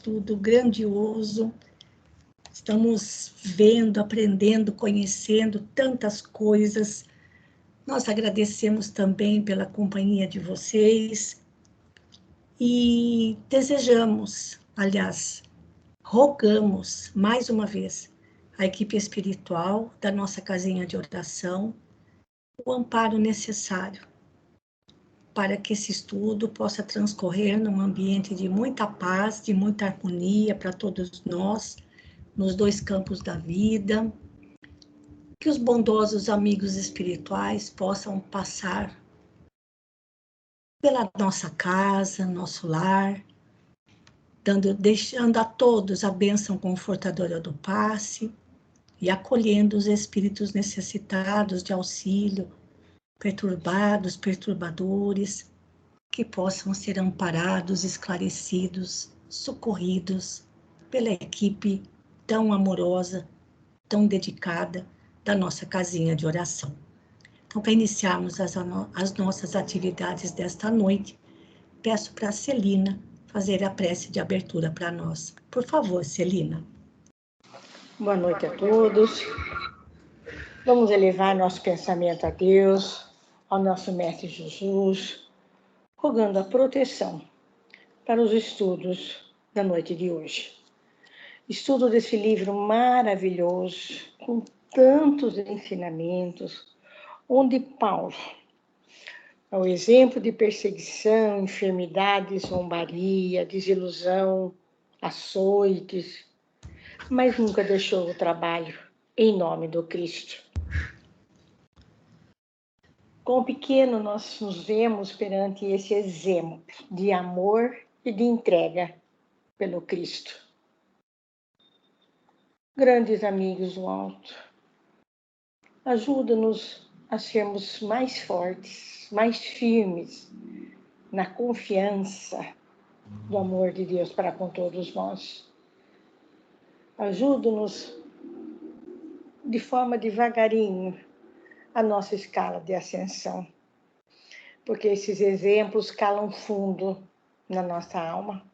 estudo grandioso. Estamos vendo, aprendendo, conhecendo tantas coisas. Nós agradecemos também pela companhia de vocês e desejamos, aliás, rogamos mais uma vez a equipe espiritual da nossa casinha de oração o amparo necessário para que esse estudo possa transcorrer num ambiente de muita paz, de muita harmonia para todos nós, nos dois campos da vida, que os bondosos amigos espirituais possam passar pela nossa casa, nosso lar, deixando a todos a bênção confortadora do passe e acolhendo os espíritos necessitados de auxílio, perturbados, perturbadores, que possam ser amparados, esclarecidos, socorridos pela equipe tão amorosa, tão dedicada da nossa casinha de oração. Então, para iniciarmos as nossas atividades desta noite, peço para a Celina fazer a prece de abertura para nós. Por favor, Celina. Boa noite a todos. Vamos elevar nosso pensamento a Deus, ao nosso Mestre Jesus, rogando a proteção para os estudos da noite de hoje. Estudo desse livro maravilhoso, com tantos ensinamentos, onde Paulo, ao exemplo de perseguição, enfermidade, zombaria, desilusão, açoites, mas nunca deixou o trabalho em nome do Cristo. Com o pequeno, nós nos vemos perante esse exemplo de amor e de entrega pelo Cristo. Grandes amigos do alto, ajuda-nos a sermos mais fortes, mais firmes na confiança do amor de Deus para com todos nós. Ajuda-nos de forma devagarinho a nossa escala de ascensão, porque esses exemplos calam fundo na nossa alma,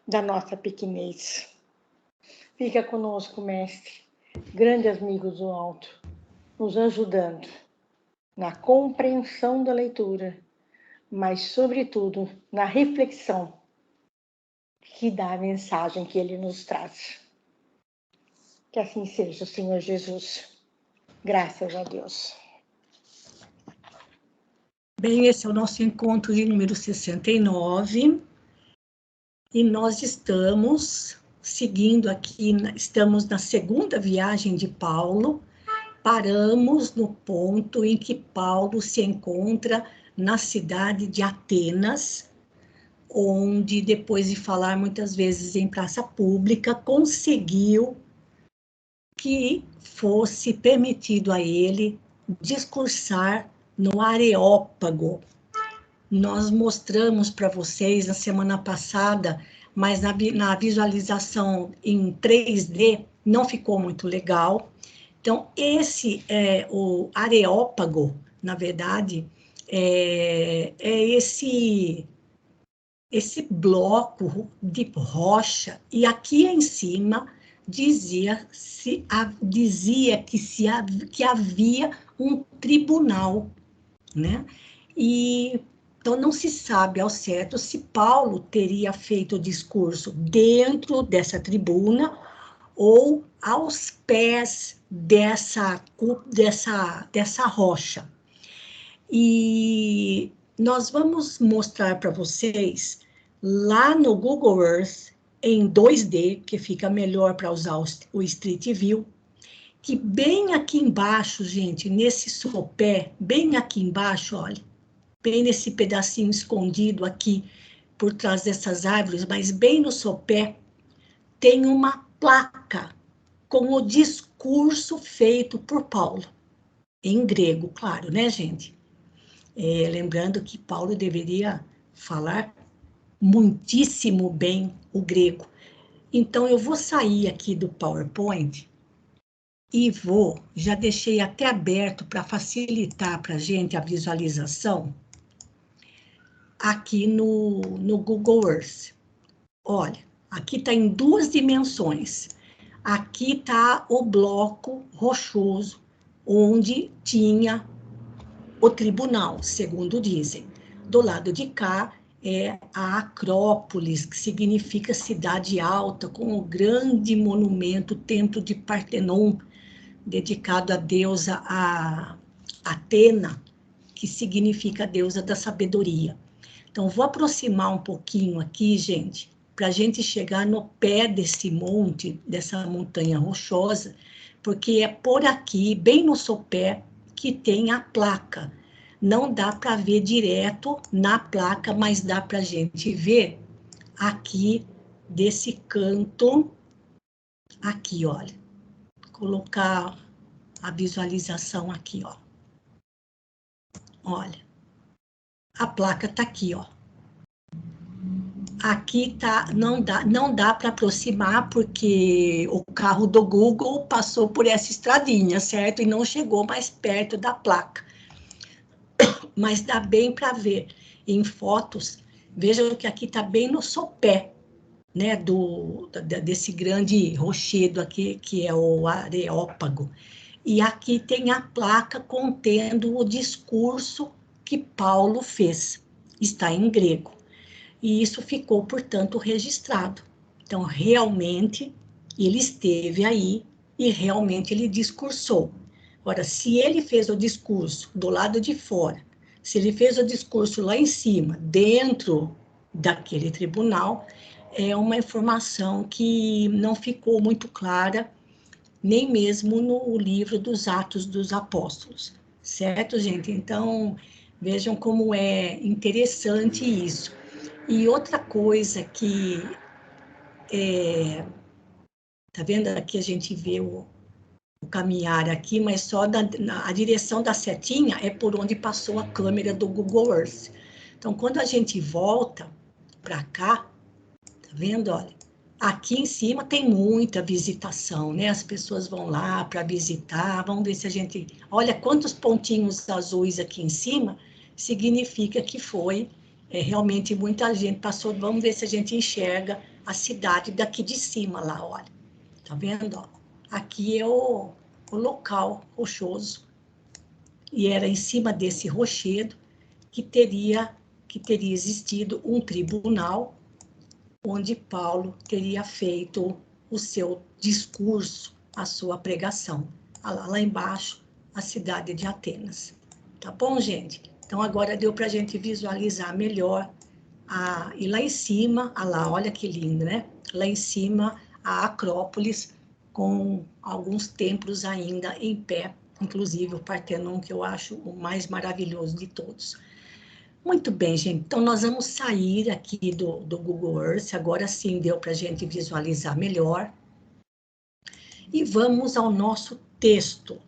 da nossa pequenez. Fica conosco, Mestre, grandes amigos do alto, nos ajudando na compreensão da leitura, mas, sobretudo, na reflexão que dá a mensagem que Ele nos traz. Que assim seja, Senhor Jesus. Graças a Deus. Bem, esse é o nosso encontro de número 69 e nós estamos seguindo aqui, estamos na segunda viagem de Paulo. Paramos no ponto em que Paulo se encontra na cidade de Atenas, onde, depois de falar muitas vezes em praça pública, conseguiu que fosse permitido a ele discursar no Areópago. Nós mostramos para vocês na semana passada, mas na visualização em 3D não ficou muito legal. Então, esse é o Areópago, na verdade, é esse bloco de rocha, e aqui em cima dizia que havia um tribunal, né? E então não se sabe ao certo se Paulo teria feito o discurso dentro dessa tribuna ou aos pés dessa rocha. E nós vamos mostrar para vocês lá no Google Earth, em 2D, que fica melhor para usar o Street View, que bem aqui embaixo, gente, nesse sopé, bem aqui embaixo, olha, bem nesse pedacinho escondido aqui, por trás dessas árvores, mas bem no sopé, tem uma placa com o discurso feito por Paulo, em grego, claro, né, gente? Lembrando que Paulo deveria falar muitíssimo bem o grego. Então, eu vou sair aqui do PowerPoint e já deixei até aberto para facilitar para a gente a visualização, aqui no Google Earth. Olha, Aqui está em 2 dimensões. Aqui está o bloco rochoso, onde tinha o tribunal, segundo dizem. Do lado de cá é a Acrópolis, que significa cidade alta, com o grande monumento, templo de Partenon, dedicado à deusa Atena, que significa a deusa da sabedoria. Então, vou aproximar um pouquinho aqui, gente, para a gente chegar no pé desse monte, dessa montanha rochosa, porque é por aqui, bem no sopé, que tem a placa. Não dá para ver direto na placa, mas dá para a gente ver aqui desse canto, aqui, olha. Colocar a visualização aqui, ó. Olha, a placa tá aqui, ó. Aqui tá, não dá para aproximar porque o carro do Google passou por essa estradinha, certo? E não chegou mais perto da placa. Mas dá bem para ver em fotos. Vejam que aqui tá bem no sopé, né, desse grande rochedo aqui, que é o Areópago. E aqui tem a placa contendo o discurso que Paulo fez. Está em grego. E isso ficou, portanto, registrado. Então, realmente, ele esteve aí e realmente ele discursou. Ora, se ele fez o discurso do lado de fora, se ele fez o discurso lá em cima, dentro daquele tribunal, é uma informação que não ficou muito clara, nem mesmo no livro dos Atos dos Apóstolos. Certo, gente? Então, vejam como é interessante isso. E outra coisa que, tá vendo aqui a gente vê o caminhar aqui, mas só a direção da setinha é por onde passou a câmera do Google Earth. Então, quando a gente volta para cá, tá vendo, olha, aqui em cima tem muita visitação, né? As pessoas vão lá para visitar, vamos ver se a gente... Olha quantos pontinhos azuis aqui em cima, significa que foi... realmente muita gente passou, vamos ver se a gente enxerga a cidade daqui de cima lá, olha. Tá vendo? Ó? Aqui é o local rochoso. E era em cima desse rochedo que teria existido um tribunal onde Paulo teria feito o seu discurso, a sua pregação. Lá embaixo, a cidade de Atenas. Tá bom, gente? Então, agora deu para a gente visualizar melhor. E lá em cima, lá, olha que lindo, né? Lá em cima, a Acrópolis, com alguns templos ainda em pé, inclusive o Partenon, que eu acho o mais maravilhoso de todos. Muito bem, gente. Então, nós vamos sair aqui do Google Earth. Agora sim deu para a gente visualizar melhor. E vamos ao nosso texto.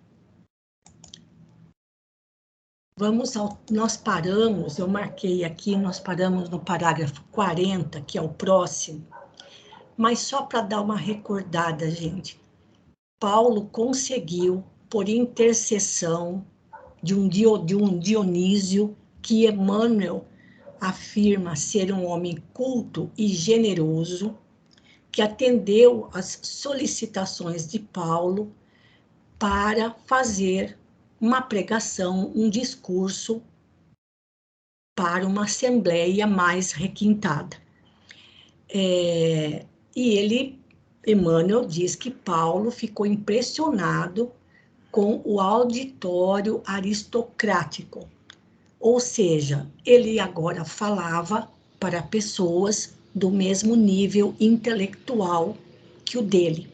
Nós paramos, eu marquei aqui, nós paramos no parágrafo 40, que é o próximo. Mas só para dar uma recordada, gente. Paulo conseguiu, por intercessão de um Dionísio, que Emmanuel afirma ser um homem culto e generoso, que atendeu às solicitações de Paulo para fazer uma pregação, um discurso para uma assembleia mais requintada. E Emmanuel diz que Paulo ficou impressionado com o auditório aristocrático, ou seja, ele agora falava para pessoas do mesmo nível intelectual que o dele.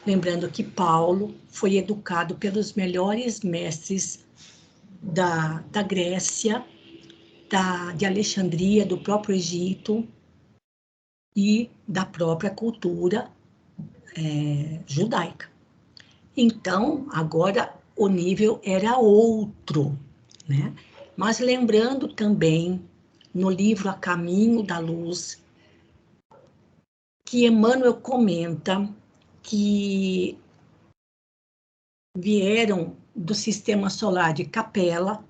Lembrando que Paulo foi educado pelos melhores mestres da Grécia, de Alexandria, do próprio Egito e da própria cultura judaica. Então, agora o nível era outro, né? Mas lembrando também, no livro A Caminho da Luz, que Emmanuel comenta que vieram do sistema solar de Capela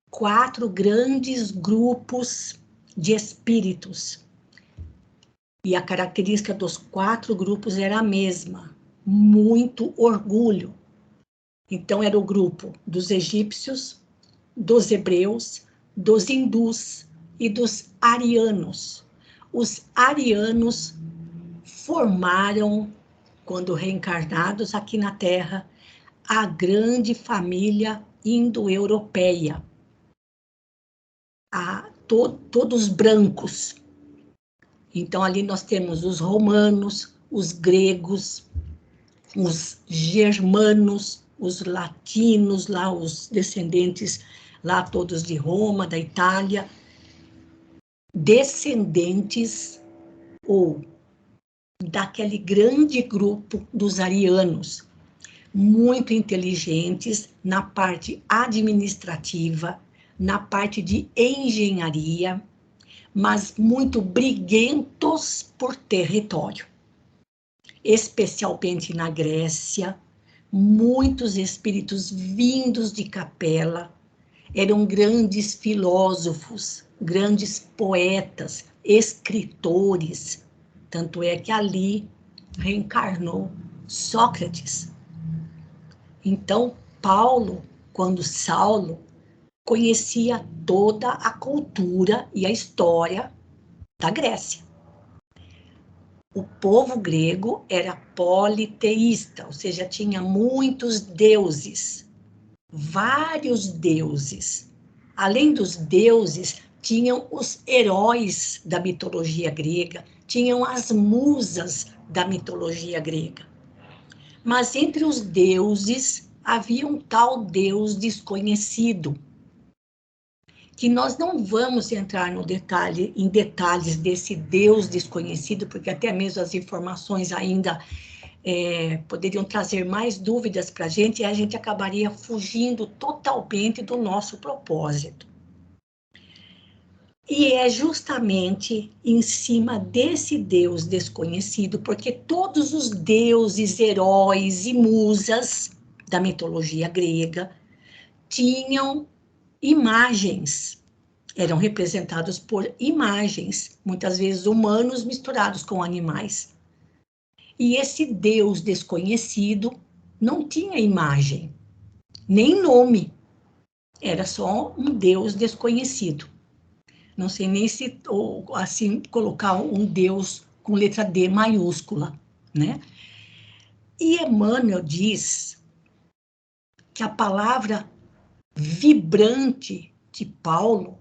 4 grandes grupos de espíritos. E a característica dos 4 grupos era a mesma, muito orgulho. Então, era o grupo dos egípcios, dos hebreus, dos hindus e dos arianos. Os arianos formaram, quando reencarnados aqui na Terra, a grande família indo-europeia. Todos brancos. Então, ali nós temos os romanos, os gregos, os germanos, os latinos, lá os descendentes, lá todos de Roma, da Itália, descendentes ou daquele grande grupo dos arianos, muito inteligentes na parte administrativa, na parte de engenharia, mas muito briguentos por território. Especialmente na Grécia, muitos espíritos vindos de Capela eram grandes filósofos, grandes poetas, escritores. Tanto é que ali reencarnou Sócrates. Então, Paulo, quando Saulo, conhecia toda a cultura e a história da Grécia. O povo grego era politeísta, ou seja, tinha muitos deuses, vários deuses. Além dos deuses, tinham os heróis da mitologia grega, tinham as musas da mitologia grega. Mas entre os deuses havia um tal Deus desconhecido, que nós não vamos entrar em detalhes desse Deus desconhecido, porque até mesmo as informações ainda poderiam trazer mais dúvidas para a gente, e a gente acabaria fugindo totalmente do nosso propósito. E é justamente em cima desse Deus desconhecido, porque todos os deuses, heróis e musas da mitologia grega tinham imagens, eram representados por imagens, muitas vezes humanos misturados com animais. E esse Deus desconhecido não tinha imagem, nem nome, era só um Deus desconhecido. Não sei nem se, ou assim, colocar um Deus com letra D maiúscula, né? E Emmanuel diz que a palavra vibrante de Paulo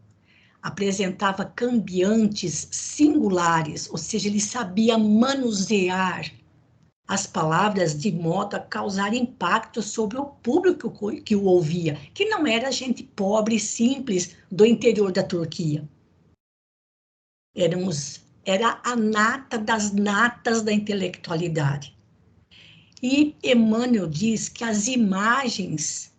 apresentava cambiantes singulares, ou seja, ele sabia manusear as palavras de modo a causar impacto sobre o público que o ouvia, que não era gente pobre e simples do interior da Turquia. Era a nata das natas da intelectualidade. E Emmanuel diz que as imagens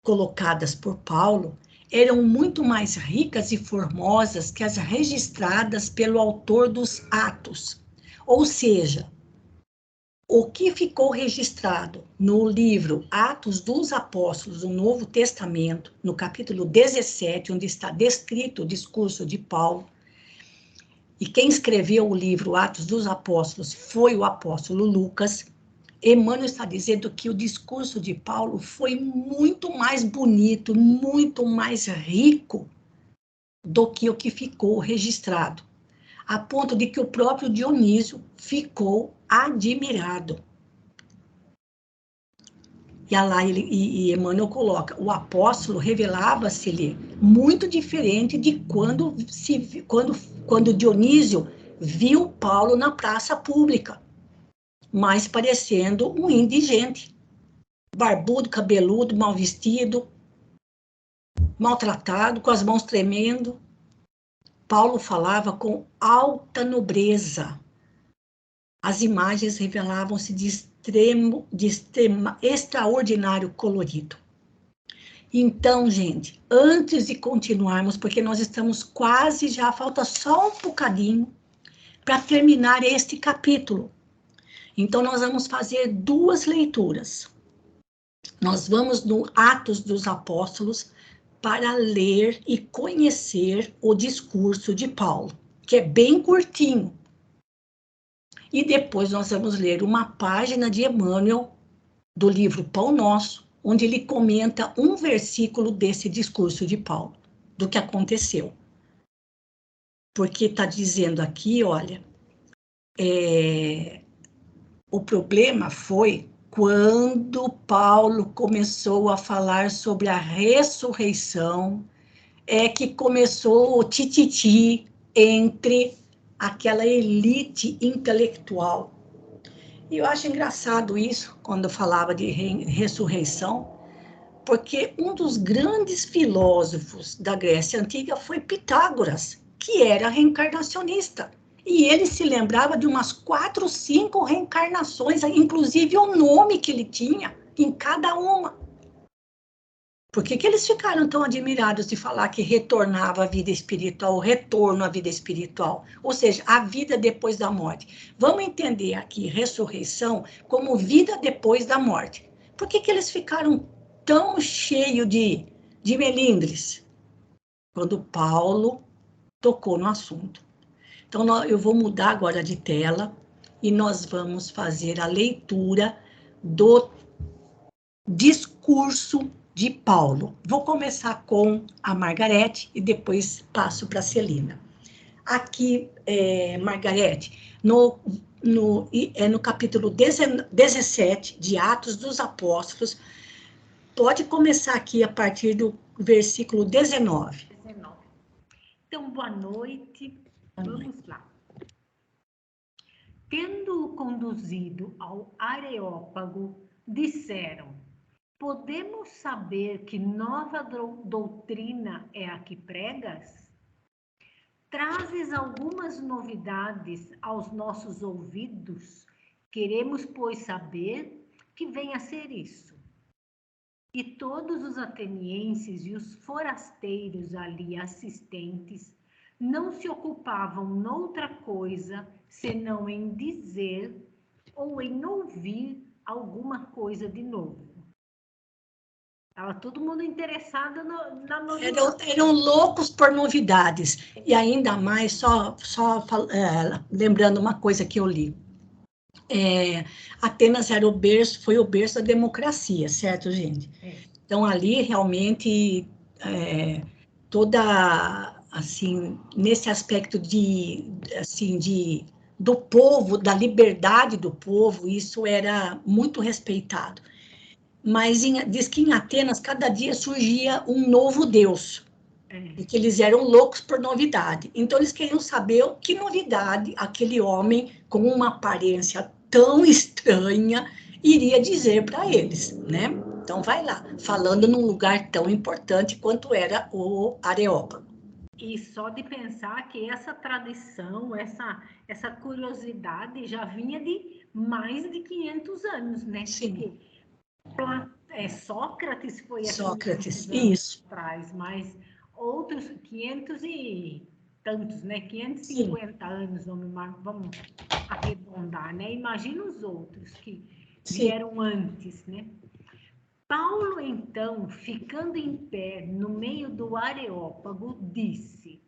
colocadas por Paulo eram muito mais ricas e formosas que as registradas pelo autor dos Atos. Ou seja, o que ficou registrado no livro Atos dos Apóstolos do Novo Testamento, no capítulo 17, onde está descrito o discurso de Paulo, e quem escreveu o livro Atos dos Apóstolos foi o apóstolo Lucas, Emmanuel está dizendo que o discurso de Paulo foi muito mais bonito, muito mais rico do que o que ficou registrado, a ponto de que o próprio Dionísio ficou admirado. E Emmanuel coloca, o apóstolo revelava-se-lhe muito diferente de quando Dionísio viu Paulo na praça pública, mas parecendo um indigente, barbudo, cabeludo, mal vestido, maltratado, com as mãos tremendo. Paulo falava com alta nobreza. As imagens revelavam-se de extraordinário colorido. Então, gente, antes de continuarmos, porque nós estamos quase já, falta só um bocadinho para terminar este capítulo. Então, nós vamos fazer 2 leituras. Nós vamos no Atos dos Apóstolos para ler e conhecer o discurso de Paulo, que é bem curtinho. E depois nós vamos ler uma página de Emmanuel, do livro Pão Nosso, onde ele comenta um versículo desse discurso de Paulo, do que aconteceu. Porque está dizendo aqui, olha, o problema foi quando Paulo começou a falar sobre a ressurreição, é que começou o tititi entre aquela elite intelectual. E eu acho engraçado isso, quando eu falava de ressurreição, porque um dos grandes filósofos da Grécia Antiga foi Pitágoras, que era reencarnacionista. E ele se lembrava de umas 4, 5 reencarnações, inclusive o nome que ele tinha em cada uma. Por que eles ficaram tão admirados de falar que retornava à vida espiritual, o retorno à vida espiritual? Ou seja, a vida depois da morte. Vamos entender aqui ressurreição como vida depois da morte. Por que eles ficaram tão cheios de melindres? Quando Paulo tocou no assunto. Então, eu vou mudar agora de tela e nós vamos fazer a leitura do discurso de Paulo. Vou começar com a Margarete e depois passo para a Celina. Aqui, Margarete, no capítulo 17 de Atos dos Apóstolos, pode começar aqui a partir do versículo 19. Então, boa noite. Vamos lá. Tendo-o conduzido ao Areópago, disseram: podemos saber que nova doutrina é a que pregas? Trazes algumas novidades aos nossos ouvidos. Queremos, pois, saber que vem a ser isso. E todos os atenienses e os forasteiros ali assistentes não se ocupavam noutra coisa senão em dizer ou em ouvir alguma coisa de novo. Estava todo mundo interessado na novidade. Eram loucos por novidades. E ainda mais, só lembrando uma coisa que eu li. Atenas era foi o berço da democracia, certo, gente? Então, ali, realmente, toda, assim, nesse aspecto do povo, da liberdade do povo, isso era muito respeitado. Mas diz que em Atenas, cada dia surgia um novo deus, e que eles eram loucos por novidade. Então, eles queriam saber que novidade aquele homem, com uma aparência tão estranha, iria dizer para eles, né? Então, vai lá, falando num lugar tão importante quanto era o Areópago. E só de pensar que essa tradição, essa curiosidade já vinha de mais de 500 anos, né? Sim. Sócrates foi Sócrates, isso. Atrás, mas outros 500 e tantos, né? 550 anos, vamos arredondar, né? Imagina os outros que vieram antes, né? Paulo, então, ficando em pé no meio do Areópago, disse: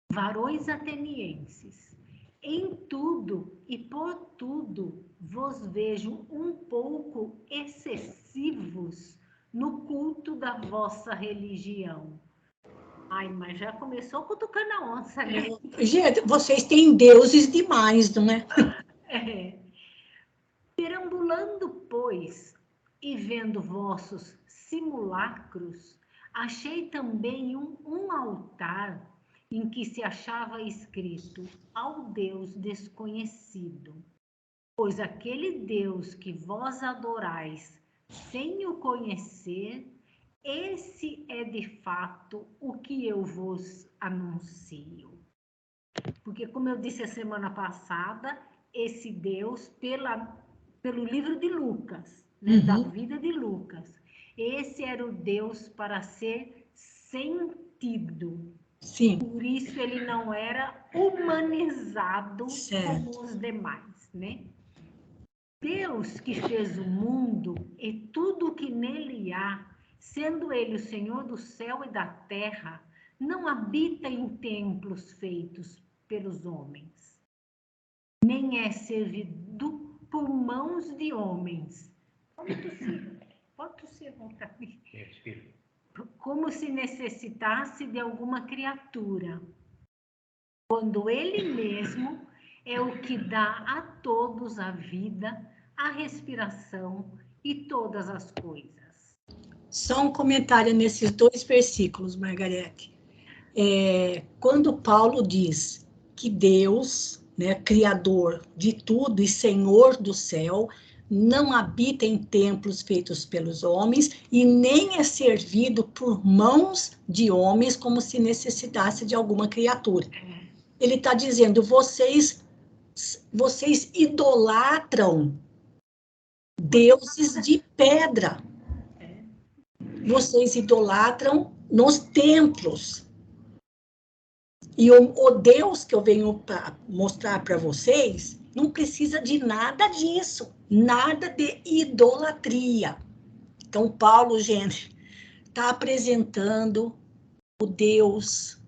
varões atenienses, em tudo e por tudo vos vejo um pouco excessivos no culto da vossa religião. Ai, mas já começou cutucando a onça, né? Gente, vocês têm deuses demais, não é? Perambulando, pois, e vendo vossos simulacros, achei também um altar em que se achava escrito ao Deus desconhecido. Pois aquele Deus que vós adorais sem o conhecer, esse é de fato o que eu vos anuncio. Porque, como eu disse a semana passada, esse Deus, pelo livro de Lucas, né, da vida de Lucas, esse era o Deus para ser sentido. Sim. Por isso ele não era humanizado como os demais, né? Deus que fez o mundo e tudo o que nele há, sendo ele o Senhor do céu e da terra, não habita em templos feitos pelos homens, nem é servido por mãos de homens. Pode tossir, voltar. Como se necessitasse de alguma criatura, quando ele mesmo é o que dá a todos a vida, a respiração e todas as coisas. Só um comentário nesses 2 versículos, Margarete. Quando Paulo diz que Deus, né, Criador de tudo e Senhor do céu, não habita em templos feitos pelos homens e nem é servido por mãos de homens como se necessitasse de alguma criatura. Ele está dizendo, vocês idolatram deuses de pedra. Vocês idolatram nos templos. E o Deus que eu venho para mostrar para vocês não precisa de nada disso, nada de idolatria. Então, Paulo, gente, está apresentando o Deus,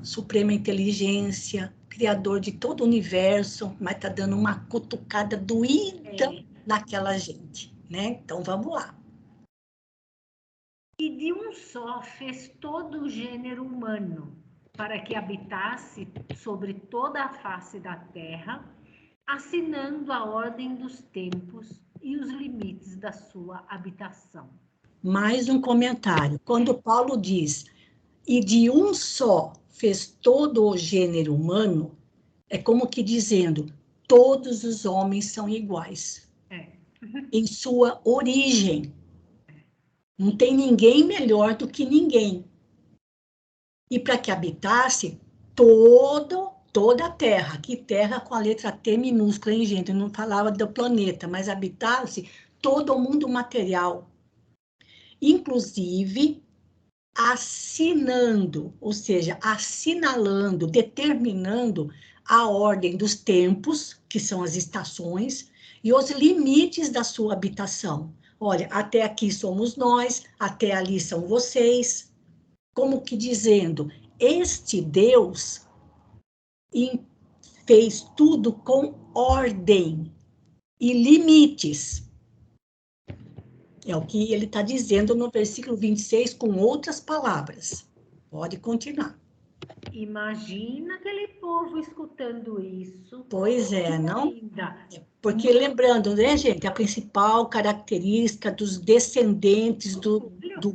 suprema inteligência, criador de todo o universo, mas está dando uma cutucada doída naquela gente, né? Então, vamos lá. E de um só fez todo o gênero humano, para que habitasse sobre toda a face da terra, assinando a ordem dos tempos e os limites da sua habitação. Mais um comentário. Quando Paulo diz, e de um só fez todo o gênero humano, é como que dizendo, todos os homens são iguais. Em sua origem. Não tem ninguém melhor do que ninguém. E para que habitasse toda a Terra, que Terra com a letra T minúscula, hein, gente? Eu não falava do planeta, mas habitasse todo o mundo material. Inclusive, assinando, ou seja, assinalando, determinando a ordem dos tempos, que são as estações, e os limites da sua habitação. Olha, até aqui somos nós, até ali são vocês. Como que dizendo, este Deus fez tudo com ordem e limites. É o que ele está dizendo no versículo 26, com outras palavras. Pode continuar. Imagina aquele povo escutando isso. Pois é, não? Porque lembrando, né, gente, a principal característica dos descendentes do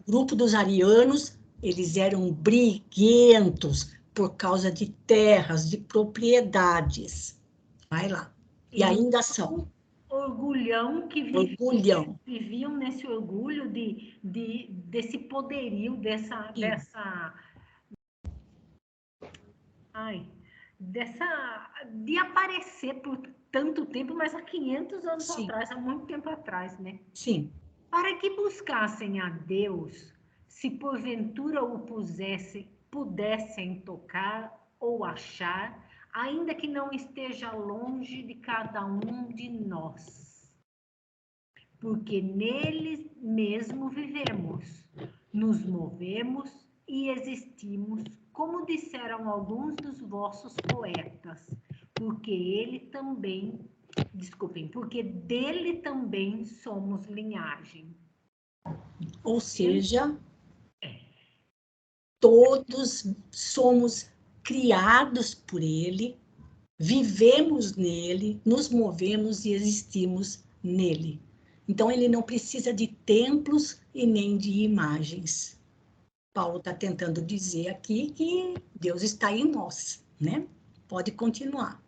grupo dos arianos, eles eram briguentos por causa de terras, de propriedades. Vai lá. E ainda são. Orgulhão que viviam nesse orgulho desse poderio, de aparecer por tanto tempo, mas há 500 anos atrás, há muito tempo atrás, né? Sim. Para que buscassem a Deus, se porventura o pudessem tocar ou achar, ainda que não esteja longe de cada um de nós. Porque nele mesmo vivemos, nos movemos e existimos, como disseram alguns dos vossos poetas, porque dele também somos linhagem. Ou seja, todos somos criados por ele, vivemos nele, nos movemos e existimos nele. Então, ele não precisa de templos e nem de imagens. Paulo está tentando dizer aqui que Deus está em nós, né? Pode continuar.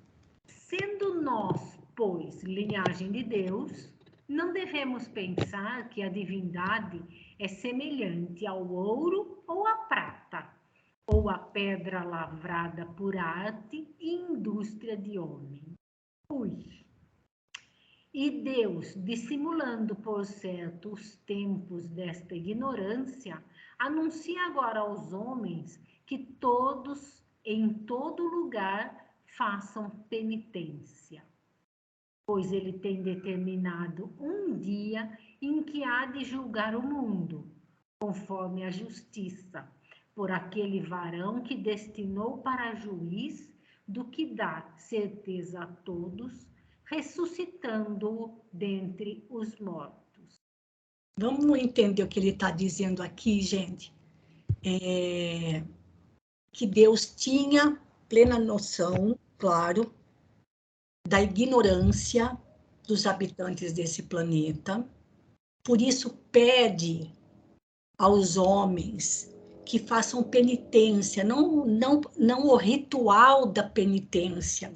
Sendo nós, pois, linhagem de Deus, não devemos pensar que a divindade é semelhante ao ouro ou à prata, ou à pedra lavrada por arte e indústria de homem. E Deus, dissimulando por certo os tempos desta ignorância, anuncia agora aos homens que todos, em todo lugar, façam penitência. Pois ele tem determinado um dia em que há de julgar o mundo, conforme a justiça, por aquele varão que destinou para juiz do que dá certeza a todos, ressuscitando-o dentre os mortos. Vamos entender o que ele está dizendo aqui, gente. Que Deus tinha plena noção, claro, da ignorância dos habitantes desse planeta. Por isso, pede aos homens que façam penitência, não o ritual da penitência,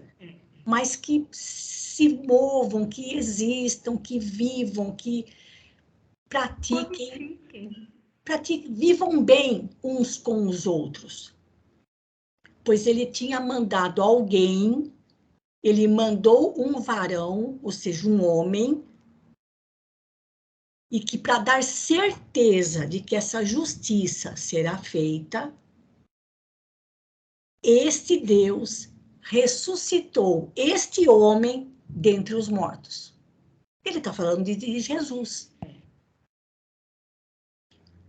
mas que se movam, que existam, que vivam, que pratiquem, vivam bem uns com os outros. Pois ele tinha mandado alguém, ele mandou um varão, ou seja, um homem, e que para dar certeza de que essa justiça será feita, este Deus ressuscitou este homem dentre os mortos. Ele está falando de Jesus.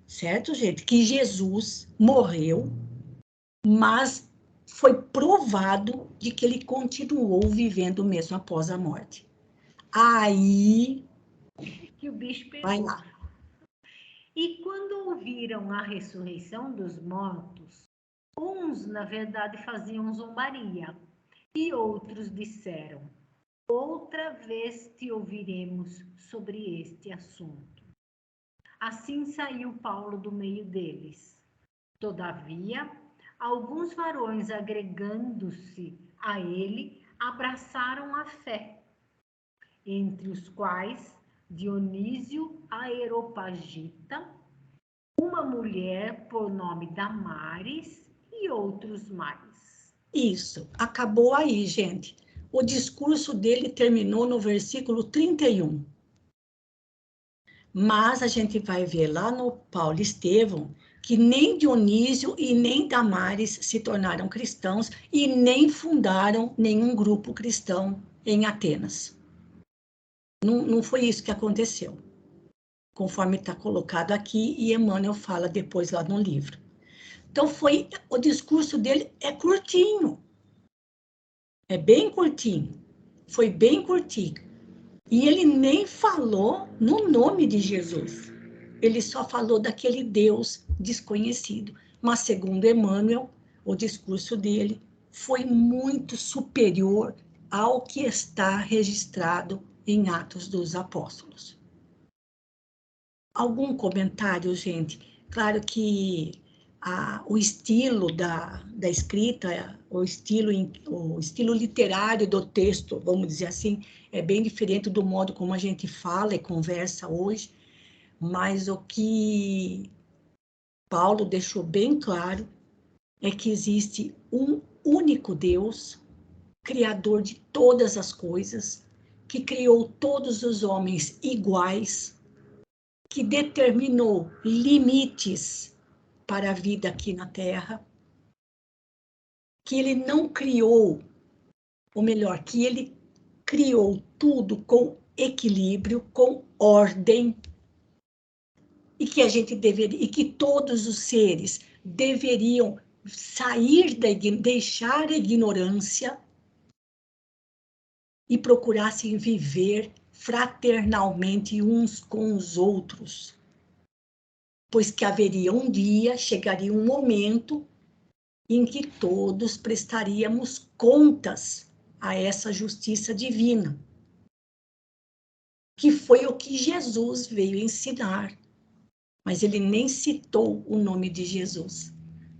Certo, gente? Que Jesus morreu, mas foi provado de que ele continuou vivendo mesmo após a morte. Aí... que o bicho pegou. Vai lá. E quando ouviram a ressurreição dos mortos, uns, na verdade, faziam zombaria, e outros disseram: outra vez te ouviremos sobre este assunto. Assim saiu Paulo do meio deles. Todavia, alguns varões, agregando-se a ele, abraçaram a fé, entre os quais Dionísio Areopagita, uma mulher por nome Damares e outros mais. Isso, acabou aí, gente. O discurso dele terminou no versículo 31. Mas a gente vai ver lá no Paulo e Estevão que nem Dionísio e nem Damares se tornaram cristãos e nem fundaram nenhum grupo cristão em Atenas. Não foi isso que aconteceu, conforme está colocado aqui e Emmanuel fala depois lá no livro. Então, o discurso dele é curtinho, é bem curtinho, foi bem curtinho. E ele nem falou no nome de Jesus, ele só falou daquele Deus desconhecido. Mas, segundo Emmanuel, o discurso dele foi muito superior ao que está registrado em Atos dos Apóstolos. Algum comentário, gente? Claro que o estilo da escrita, o estilo literário do texto, vamos dizer assim, é bem diferente do modo como a gente fala e conversa hoje, mas o que Paulo deixou bem claro é que existe um único Deus, criador de todas as coisas, que criou todos os homens iguais, que determinou limites para a vida aqui na Terra, que ele não criou, ou melhor, que ele criou tudo com equilíbrio, com ordem, e que a gente deveria, e que todos os seres deveriam deixar a ignorância e procurassem viver fraternalmente uns com os outros. Pois que haveria um dia, chegaria um momento em que todos prestaríamos contas a essa justiça divina, que foi o que Jesus veio ensinar, mas ele nem citou o nome de Jesus.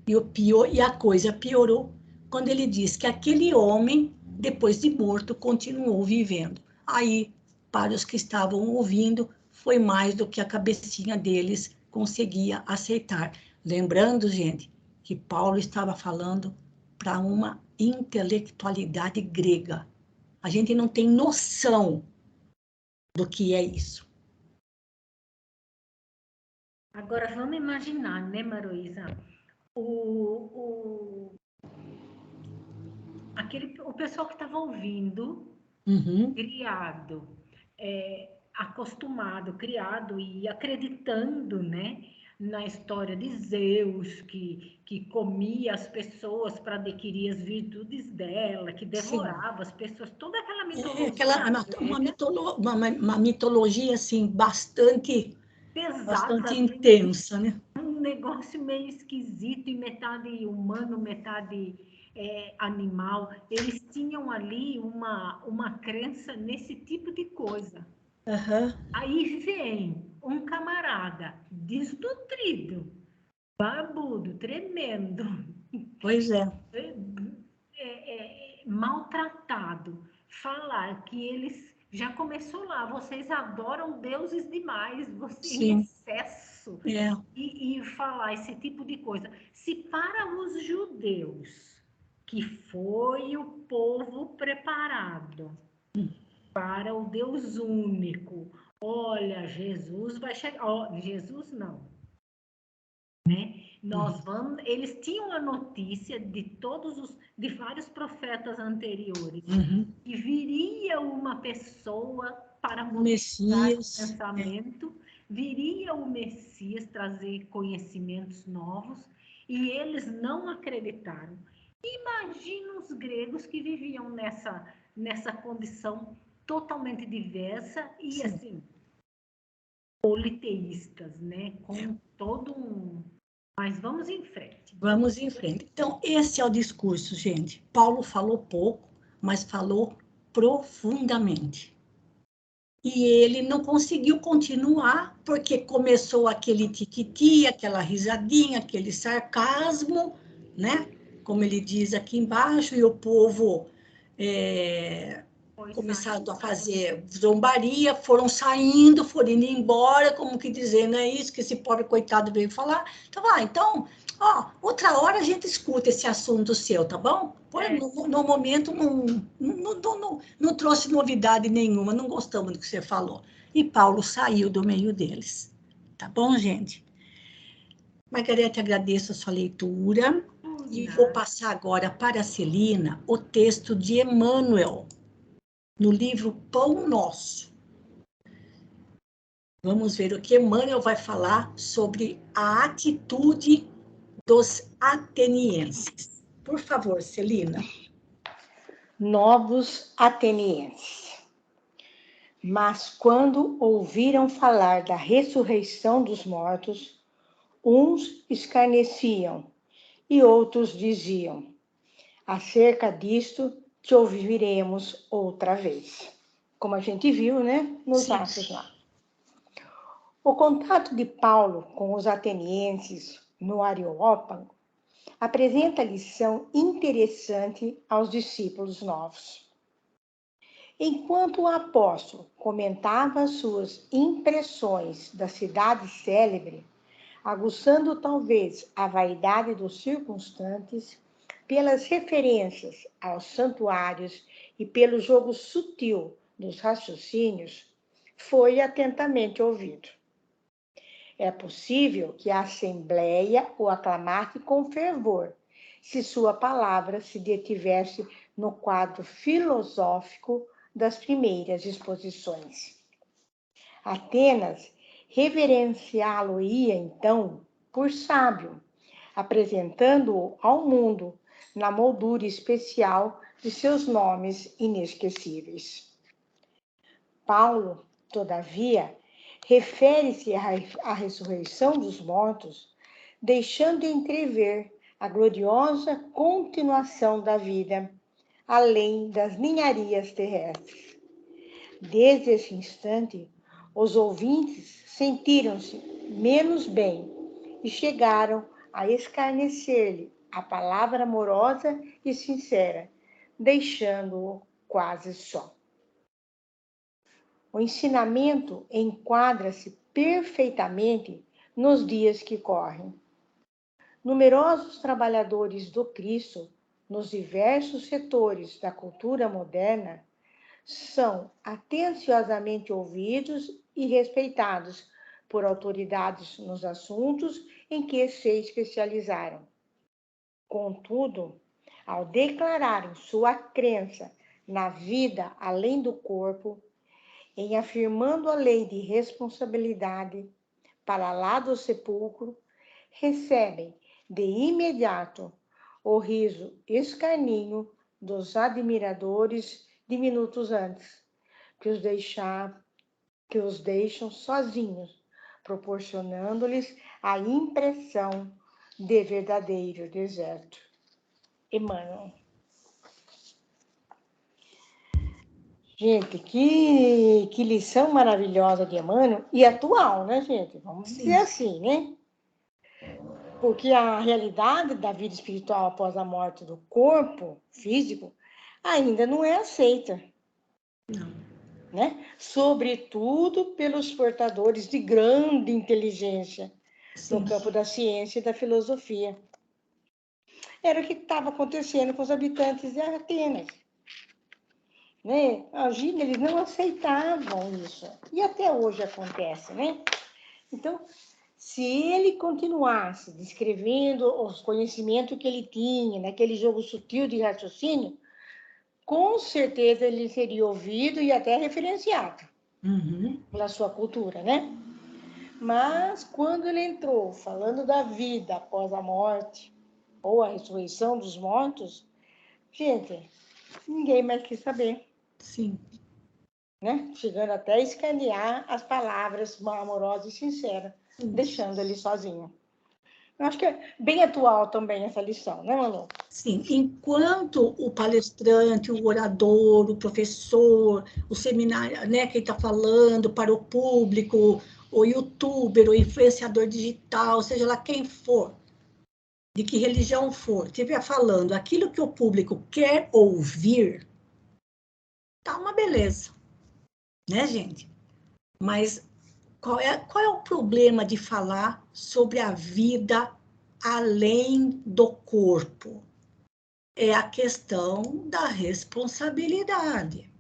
E a coisa piorou quando ele diz que aquele homem, depois de morto, continuou vivendo. Aí, para os que estavam ouvindo, foi mais do que a cabecinha deles conseguia aceitar. Lembrando, gente, que Paulo estava falando para uma intelectualidade grega. A gente não tem noção do que é isso. Agora, vamos imaginar, né, Maroísa? O pessoal que estava ouvindo, criado, acostumado, criado e acreditando, né, na história de Zeus, que comia as pessoas para adquirir as virtudes dela, que devorava as pessoas, toda aquela mitologia Uma mitologia assim bastante pesada, intensa, né? Um negócio meio esquisito, e metade humano, metade animal. Eles tinham ali uma crença nesse tipo de coisa. Uhum. Aí vem um camarada desnutrido, barbudo, tremendo. Pois é. Maltratado, falar que eles já começou lá, vocês adoram deuses demais, você em excesso, e falar esse tipo de coisa. Se para os judeus, que foi o povo preparado para o Deus único, olha, Jesus vai chegar, Jesus não, né? Nós vamos, eles tinham a notícia de vários profetas anteriores, que viria uma pessoa para modificar o pensamento, viria o Messias trazer conhecimentos novos, e eles não acreditaram. Imagina os gregos que viviam nessa condição totalmente diversa e assim politeístas, né? Com todo um... Mas vamos em frente. Vamos em frente. Então, esse é o discurso, gente. Paulo falou pouco, mas falou profundamente. E ele não conseguiu continuar, porque começou aquele tiquiti, aquela risadinha, aquele sarcasmo, né? Como ele diz aqui embaixo, e o povo começaram a fazer zombaria, foram indo embora, como que dizendo, é isso que esse pobre coitado veio falar. Então, então, outra hora a gente escuta esse assunto seu, tá bom? No momento não trouxe novidade nenhuma, não gostamos do que você falou. E Paulo saiu do meio deles. Tá bom, gente? Margarete, agradeço a sua leitura. E vou passar agora para a Celina o texto de Emmanuel, no livro Pão Nosso. Vamos ver o que Emmanuel vai falar sobre a atitude dos atenienses. Por favor, Celina. Novos atenienses. Mas quando ouviram falar da ressurreição dos mortos, uns escarneciam e outros diziam: acerca disto te ouviremos outra vez. Como a gente viu, né, nos Atos lá. O contato de Paulo com os atenienses no Areópago apresenta lição interessante aos discípulos novos. Enquanto o apóstolo comentava suas impressões da cidade célebre, aguçando talvez a vaidade dos circunstantes, pelas referências aos santuários e pelo jogo sutil dos raciocínios, foi atentamente ouvido. É possível que a Assembleia o aclamasse com fervor, se sua palavra se detivesse no quadro filosófico das primeiras exposições. Atenas reverenciá-lo-ia, então, por sábio, apresentando-o ao mundo na moldura especial de seus nomes inesquecíveis. Paulo, todavia, refere-se à ressurreição dos mortos, deixando entrever a gloriosa continuação da vida, além das ninharias terrestres. Desde esse instante, os ouvintes sentiram-se menos bem e chegaram a escarnecer-lhe a palavra amorosa e sincera, deixando-o quase só. O ensinamento enquadra-se perfeitamente nos dias que correm. Numerosos trabalhadores do Cristo, nos diversos setores da cultura moderna, são atenciosamente ouvidos e respeitados por autoridades nos assuntos em que se especializaram. Contudo, ao declararem sua crença na vida além do corpo, em afirmando a lei de responsabilidade, para lá do sepulcro, recebem de imediato o riso escarninho dos admiradores de minutos antes, que os deixam sozinhos, proporcionando-lhes a impressão de verdadeiro deserto. Emmanuel. Gente, que lição maravilhosa de Emmanuel e atual, né, gente? Vamos dizer assim, né? Porque a realidade da vida espiritual após a morte do corpo físico ainda não é aceita. Não. Né? Sobretudo pelos portadores de grande inteligência no campo da ciência e da filosofia. Era o que estava acontecendo com os habitantes de Atenas. Né? Imagina, eles não aceitavam isso. E até hoje acontece, né? Então, se ele continuasse descrevendo os conhecimentos que ele tinha, naquele jogo sutil de raciocínio, com certeza ele seria ouvido e até referenciado pela sua cultura, né? Mas quando ele entrou falando da vida após a morte, ou a ressurreição dos mortos, gente, ninguém mais quis saber. Sim. Né? Chegando até a escanear as palavras amorosas e sinceras, deixando ele sozinho. Eu acho que é bem atual também essa lição, né, Manu? Sim, enquanto o palestrante, o orador, o professor, o seminário, né, quem está falando para o público, o youtuber, o influenciador digital, seja lá quem for, de que religião for, estiver falando aquilo que o público quer ouvir, tá uma beleza, né, gente? Mas qual é o problema de falar sobre a vida além do corpo? É a questão da responsabilidade.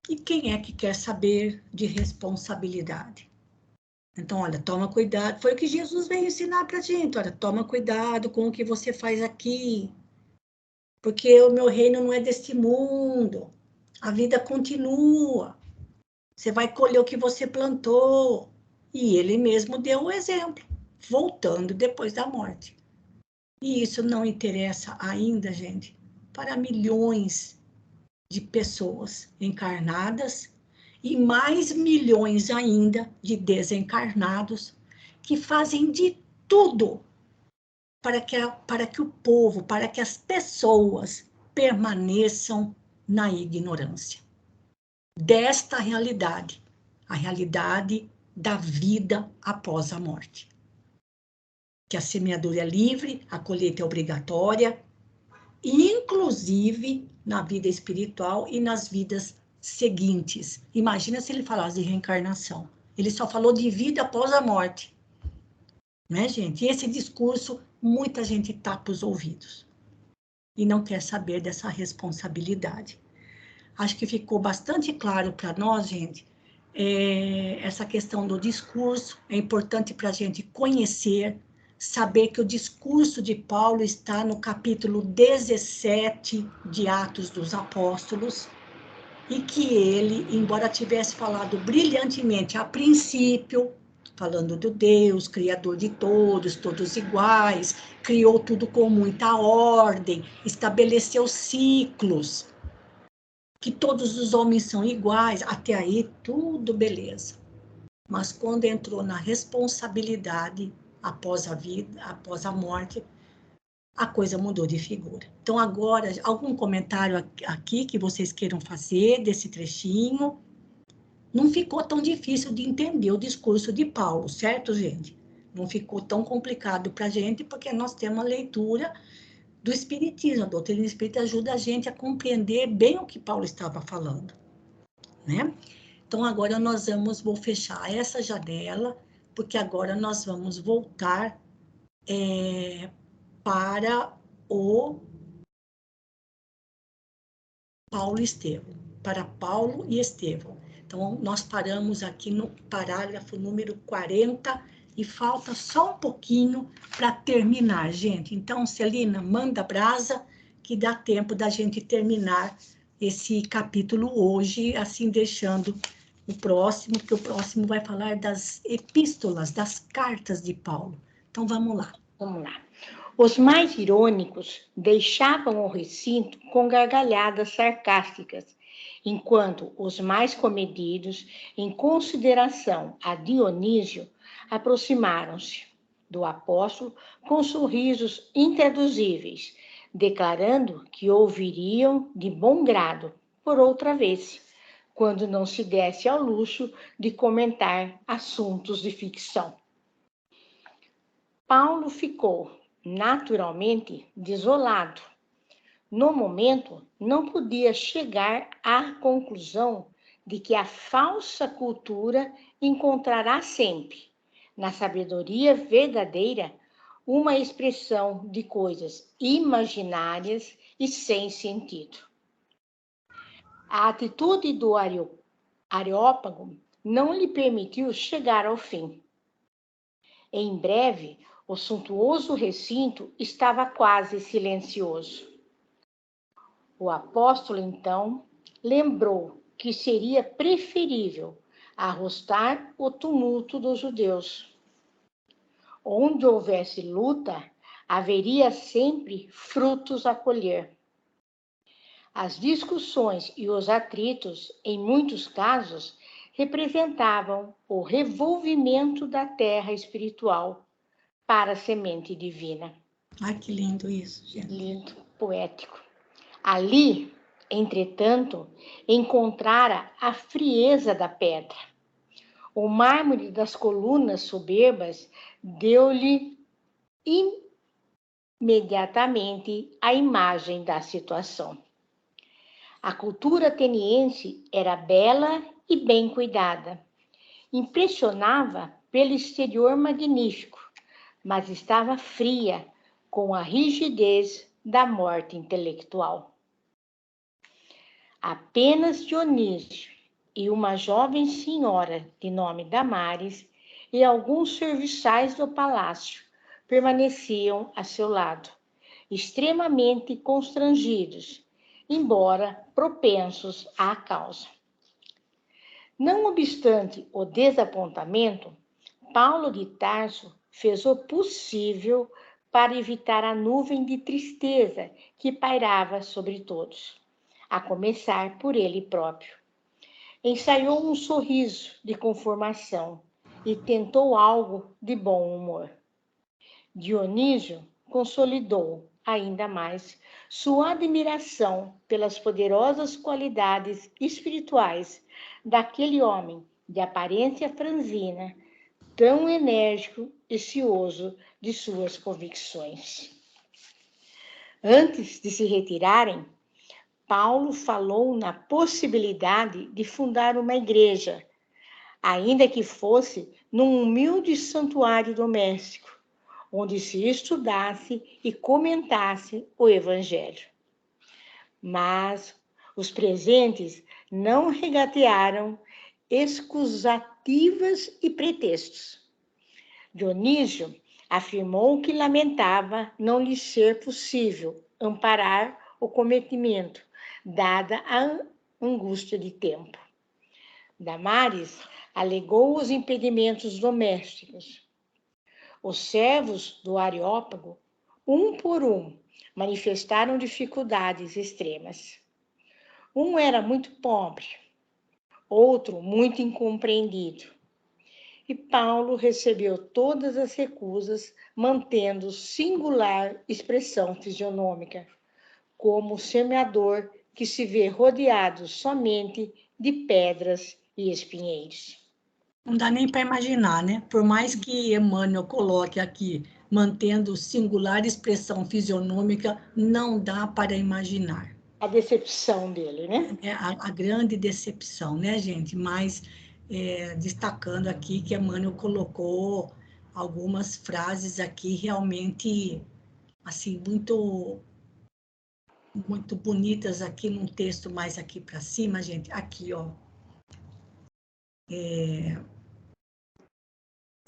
E quem é que quer saber de responsabilidade? Então, olha, toma cuidado. Foi o que Jesus veio ensinar para a gente. Olha, toma cuidado com o que você faz aqui. Porque o meu reino não é deste mundo. A vida continua. Você vai colher o que você plantou. E ele mesmo deu o exemplo, voltando depois da morte. E isso não interessa ainda, gente, para milhões de pessoas encarnadas e mais milhões ainda de desencarnados que fazem de tudo para que o povo, para que as pessoas permaneçam na ignorância desta realidade, a realidade da vida após a morte. Que a semeadura é livre, a colheita é obrigatória, inclusive na vida espiritual e nas vidas seguintes. Imagina se ele falasse de reencarnação. Ele só falou de vida após a morte. Né, gente? E esse discurso, muita gente tapa os ouvidos. E não quer saber dessa responsabilidade. Acho que ficou bastante claro para nós, gente, essa questão do discurso. É importante para a gente conhecer, saber que o discurso de Paulo está no capítulo 17 de Atos dos Apóstolos, e que ele, embora tivesse falado brilhantemente a princípio, falando do Deus, Criador de todos, todos iguais, criou tudo com muita ordem, estabeleceu ciclos, que todos os homens são iguais, até aí tudo beleza. Mas quando entrou na responsabilidade após a vida, após a morte, a coisa mudou de figura. Então agora, algum comentário aqui que vocês queiram fazer desse trechinho? Não ficou tão difícil de entender o discurso de Paulo, certo, gente? Não ficou tão complicado para a gente, porque nós temos a leitura do Espiritismo. A doutrina espírita ajuda a gente a compreender bem o que Paulo estava falando, né? Então, agora vou fechar essa janela, porque agora nós vamos voltar para o Paulo e Estevão, para Paulo e Estevão. Então, nós paramos aqui no parágrafo número 40 e falta só um pouquinho para terminar, gente. Então, Celina, manda brasa, que dá tempo da gente terminar esse capítulo hoje, assim deixando o próximo, porque o próximo vai falar das epístolas, das cartas de Paulo. Então, vamos lá. Vamos lá. Os mais irônicos deixavam o recinto com gargalhadas sarcásticas, enquanto os mais comedidos, em consideração a Dionísio, aproximaram-se do apóstolo com sorrisos intraduzíveis, declarando que ouviriam de bom grado por outra vez, quando não se desse ao luxo de comentar assuntos de ficção. Paulo ficou naturalmente desolado. No momento, não podia chegar à conclusão de que a falsa cultura encontrará sempre, na sabedoria verdadeira, uma expressão de coisas imaginárias e sem sentido. A atitude do Areópago não lhe permitiu chegar ao fim. Em breve, o suntuoso recinto estava quase silencioso. O apóstolo, então, lembrou que seria preferível arrostar o tumulto dos judeus. Onde houvesse luta, haveria sempre frutos a colher. As discussões e os atritos, em muitos casos, representavam o revolvimento da terra espiritual para a semente divina. Ai, que lindo isso, gente. Lindo, poético. Ali, entretanto, encontrara a frieza da pedra. O mármore das colunas soberbas deu-lhe imediatamente a imagem da situação. A cultura ateniense era bela e bem cuidada. Impressionava pelo exterior magnífico, mas estava fria, com a rigidez da morte intelectual. Apenas Dionísio e uma jovem senhora de nome Damares e alguns serviçais do palácio permaneciam a seu lado, extremamente constrangidos, embora propensos à causa. Não obstante o desapontamento, Paulo de Tarso fez o possível para evitar a nuvem de tristeza que pairava sobre todos, a começar por ele próprio. Ensaiou um sorriso de conformação e tentou algo de bom humor. Dionísio consolidou ainda mais sua admiração pelas poderosas qualidades espirituais daquele homem de aparência franzina, tão enérgico e cioso de suas convicções. Antes de se retirarem, Paulo falou na possibilidade de fundar uma igreja, ainda que fosse num humilde santuário doméstico, onde se estudasse e comentasse o Evangelho. Mas os presentes não regatearam excusativas e pretextos. Dionísio afirmou que lamentava não lhe ser possível amparar o cometimento, dada a angústia de tempo. Damares alegou os impedimentos domésticos. Os servos do Areópago, um por um, manifestaram dificuldades extremas. Um era muito pobre, outro muito incompreendido. E Paulo recebeu todas as recusas, mantendo singular expressão fisionômica, como o semeador que se vê rodeado somente de pedras e espinheiros. Não dá nem para imaginar, né? Por mais que Emmanuel coloque aqui, mantendo singular expressão fisionômica, não dá para imaginar. A decepção dele, né? É a grande decepção, né, gente? Mas destacando aqui que Emmanuel colocou algumas frases aqui realmente, assim, muito bonitas aqui num texto mais aqui para cima, gente. Aqui, ó.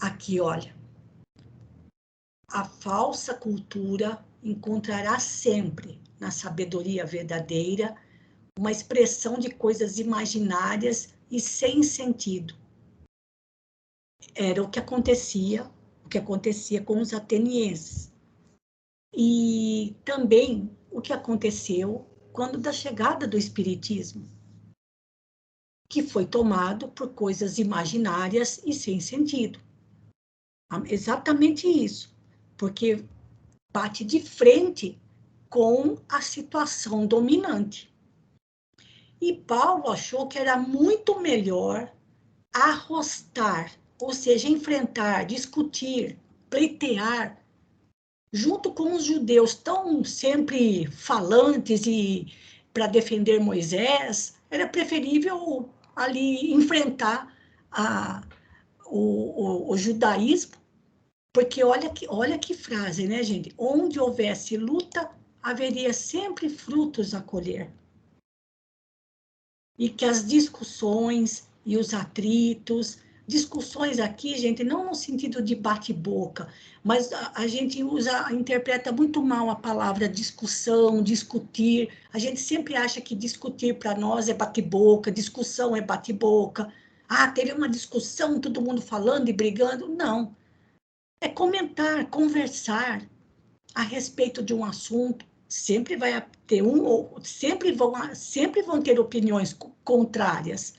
Aqui, olha. A falsa cultura encontrará sempre, na sabedoria verdadeira, uma expressão de coisas imaginárias e sem sentido. Era o que acontecia com os atenienses. E também o que aconteceu quando da chegada do Espiritismo, que foi tomado por coisas imaginárias e sem sentido. Exatamente isso, porque bate de frente com a situação dominante. E Paulo achou que era muito melhor arrostar, ou seja, enfrentar, discutir, pleitear, junto com os judeus tão sempre falantes e para defender Moisés, era preferível ali enfrentar o judaísmo, porque olha que frase, né, gente? Onde houvesse luta, haveria sempre frutos a colher. E que as discussões e os atritos, discussões aqui, gente, não no sentido de bate-boca, mas a gente interpreta muito mal a palavra discussão, discutir. A gente sempre acha que discutir para nós é bate-boca, discussão é bate-boca. Ah, teve uma discussão, todo mundo falando e brigando. Não. É comentar, conversar a respeito de um assunto. Sempre vai ter sempre vão ter opiniões contrárias,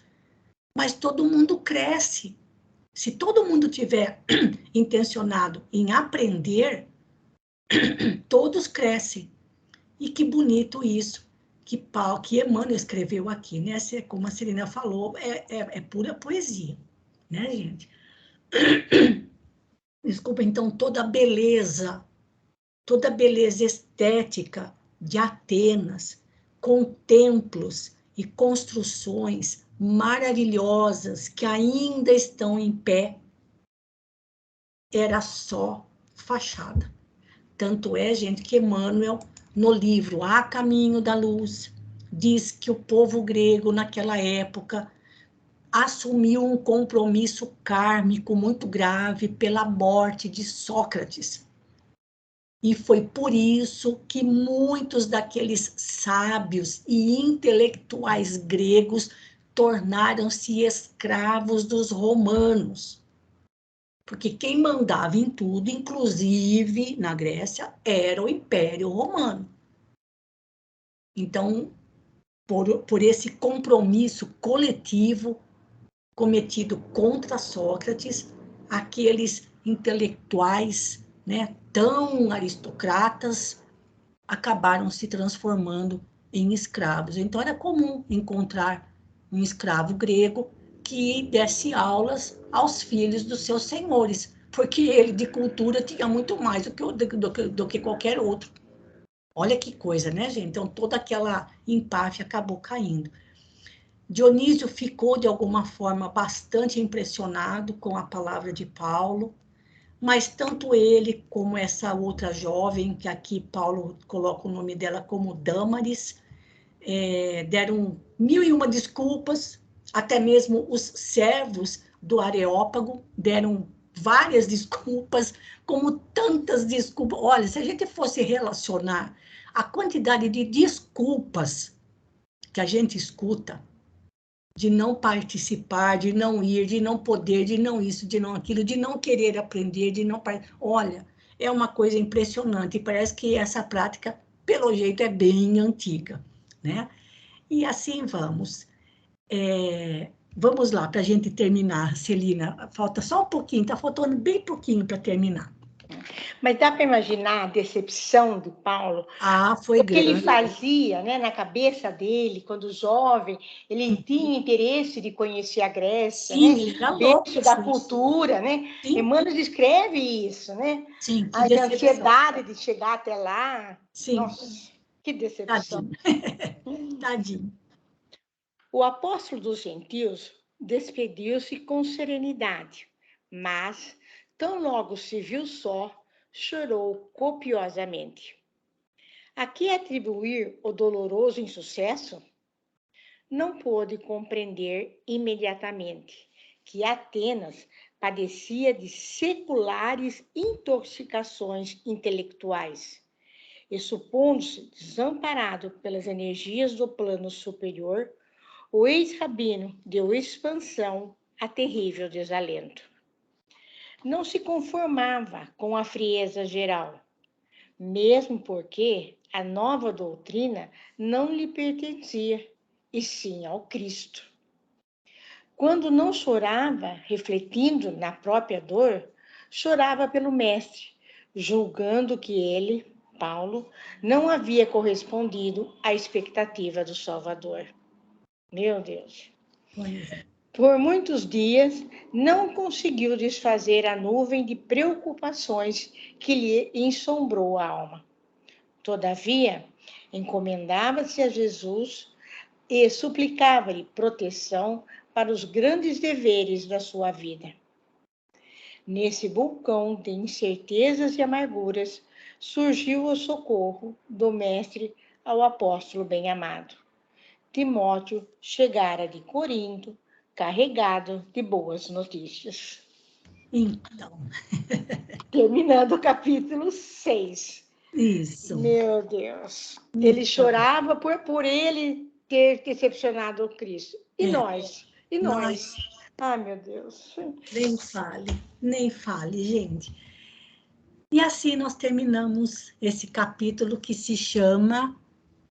mas todo mundo cresce. Se todo mundo tiver intencionado em aprender, todos crescem. E que bonito isso que Emmanuel escreveu aqui, né? Como a Celina falou, é pura poesia, né, gente? Desculpa, então, toda a beleza estética de Atenas, com templos e construções maravilhosas que ainda estão em pé, era só fachada. Tanto é, gente, que Emmanuel, no livro A Caminho da Luz, diz que o povo grego, naquela época, assumiu um compromisso kármico muito grave pela morte de Sócrates. E foi por isso que muitos daqueles sábios e intelectuais gregos tornaram-se escravos dos romanos. Porque quem mandava em tudo, inclusive na Grécia, era o Império Romano. Então, por esse compromisso coletivo cometido contra Sócrates, aqueles intelectuais, né, tão aristocratas, acabaram se transformando em escravos. Então, era comum encontrar um escravo grego que desse aulas aos filhos dos seus senhores, porque ele, de cultura, tinha muito mais do que qualquer outro. Olha que coisa, né, gente? Então, toda aquela empáfia acabou caindo. Dionísio ficou, de alguma forma, bastante impressionado com a palavra de Paulo, mas tanto ele como essa outra jovem, que aqui Paulo coloca o nome dela como Dâmaris, deram 1001 desculpas, até mesmo os servos do Areópago deram várias desculpas, como tantas desculpas. Olha, se a gente fosse relacionar a quantidade de desculpas que a gente escuta, de não participar, de não ir, de não poder, de não isso, de não aquilo, de não querer aprender, de não... Olha, é uma coisa impressionante, e parece que essa prática, pelo jeito, é bem antiga, né? E assim vamos. Vamos lá, para a gente terminar, Celina. Falta só um pouquinho, está faltando bem pouquinho para terminar. Mas dá para imaginar a decepção do Paulo? Foi o que grande. ele fazia, né, na cabeça dele, quando jovem, ele tinha interesse de conhecer a Grécia, Sim, né? ele era louco. Berço da cultura, né? Sim. Emmanuel descreve isso, né? Sim, que a ansiedade de chegar até lá. Sim. Nossa, que decepção. Tadinho. Tadinho. O apóstolo dos gentios despediu-se com serenidade, mas, tão logo se viu só, chorou copiosamente. A que atribuir o doloroso insucesso? Não pôde compreender imediatamente que Atenas padecia de seculares intoxicações intelectuais e, supondo-se desamparado pelas energias do plano superior, o ex-rabino deu expansão a terrível desalento. Não se conformava com a frieza geral, mesmo porque a nova doutrina não lhe pertencia, e sim ao Cristo. Quando não chorava, refletindo na própria dor, chorava pelo Mestre, julgando que ele, Paulo, não havia correspondido à expectativa do Salvador. Meu Deus! Pois é. Por muitos dias, não conseguiu desfazer a nuvem de preocupações que lhe ensombrou a alma. Todavia, encomendava-se a Jesus e suplicava-lhe proteção para os grandes deveres da sua vida. Nesse vulcão de incertezas e amarguras, surgiu o socorro do Mestre ao apóstolo bem-amado. Timóteo chegara de Corinto, carregado de boas notícias. Então, Terminando o capítulo 6. isso. Meu Deus. Ele chorava por ele ter decepcionado o Cristo. E nós? E nós? Ai, meu Deus. Nem fale, gente. E assim nós terminamos esse capítulo que se chama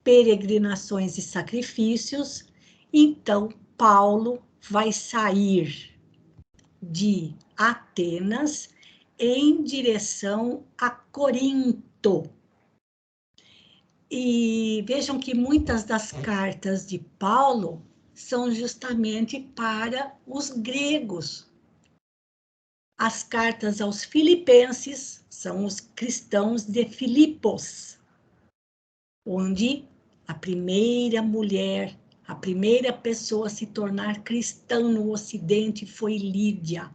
Peregrinações e Sacrifícios. Então, Paulo vai sair de Atenas em direção a Corinto. E vejam que muitas das cartas de Paulo são justamente para os gregos. As cartas aos filipenses são os cristãos de Filipos, onde a primeira mulher, a primeira pessoa a se tornar cristã no Ocidente foi Lídia.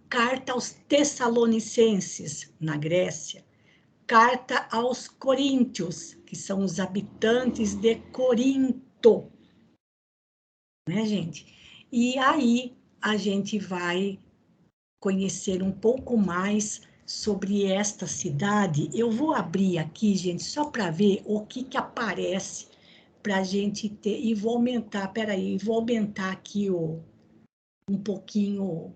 Carta aos Tessalonicenses, na Grécia. Carta aos Coríntios, que são os habitantes de Corinto. Né, gente? E aí a gente vai conhecer um pouco mais sobre esta cidade. Eu vou abrir aqui, gente, só para ver o que aparece para a gente ter. E vou aumentar, peraí, vou aumentar aqui um pouquinho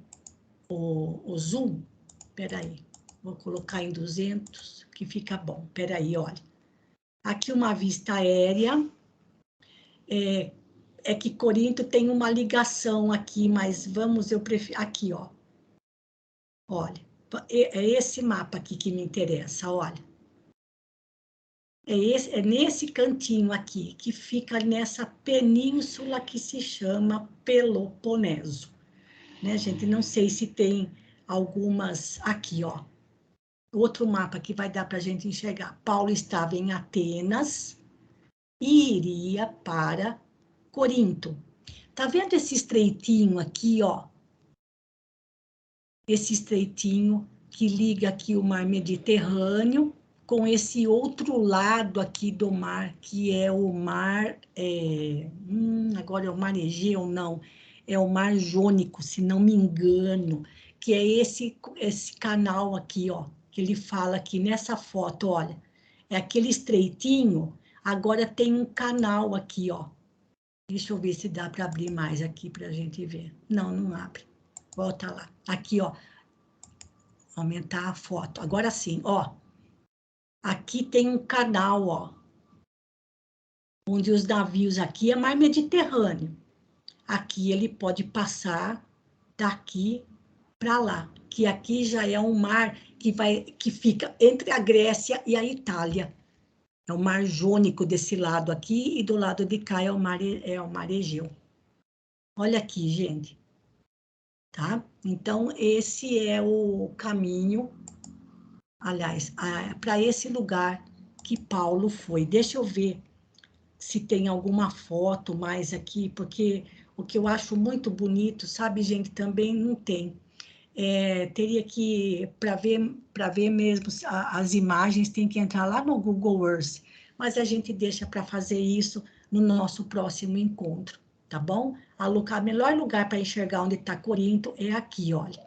o zoom. Peraí, vou colocar em 200, que fica bom. Peraí, olha. Aqui uma vista aérea. É que Corinto tem uma ligação aqui, mas vamos, eu prefiro. Aqui, ó. Olha, é esse mapa aqui que me interessa, olha. É nesse cantinho aqui, que fica nessa península que se chama Peloponeso. Né, gente? Não sei se tem algumas... Aqui, ó. Outro mapa que vai dar para a gente enxergar. Paulo estava em Atenas e iria para Corinto. Tá vendo esse estreitinho aqui, ó? Esse estreitinho que liga aqui o mar Mediterrâneo com esse outro lado aqui do mar, que é o mar... agora é o mar Egeu, não. É o mar Jônico, se não me engano. Que é esse canal aqui, ó. Que ele fala aqui nessa foto, olha. É aquele estreitinho, agora tem um canal aqui, ó. Deixa eu ver se dá para abrir mais aqui para a gente ver. Não, não abre. Volta lá. Aqui, ó. Aumentar a foto. Agora sim, ó. Aqui tem um canal, ó. Onde os navios aqui é mar Mediterrâneo. Aqui ele pode passar daqui para lá. Que aqui já é um mar que fica entre a Grécia e a Itália. É o mar Jônico desse lado aqui e do lado de cá é o mar Egeu. Olha aqui, gente. Tá? Então, esse é o caminho, aliás, para esse lugar que Paulo foi. Deixa eu ver se tem alguma foto mais aqui, porque o que eu acho muito bonito, sabe, gente, também não tem. Teria que, para ver mesmo as imagens, tem que entrar lá no Google Earth, mas a gente deixa para fazer isso no nosso próximo encontro, tá bom? O melhor lugar para enxergar onde está Corinto é aqui, olha,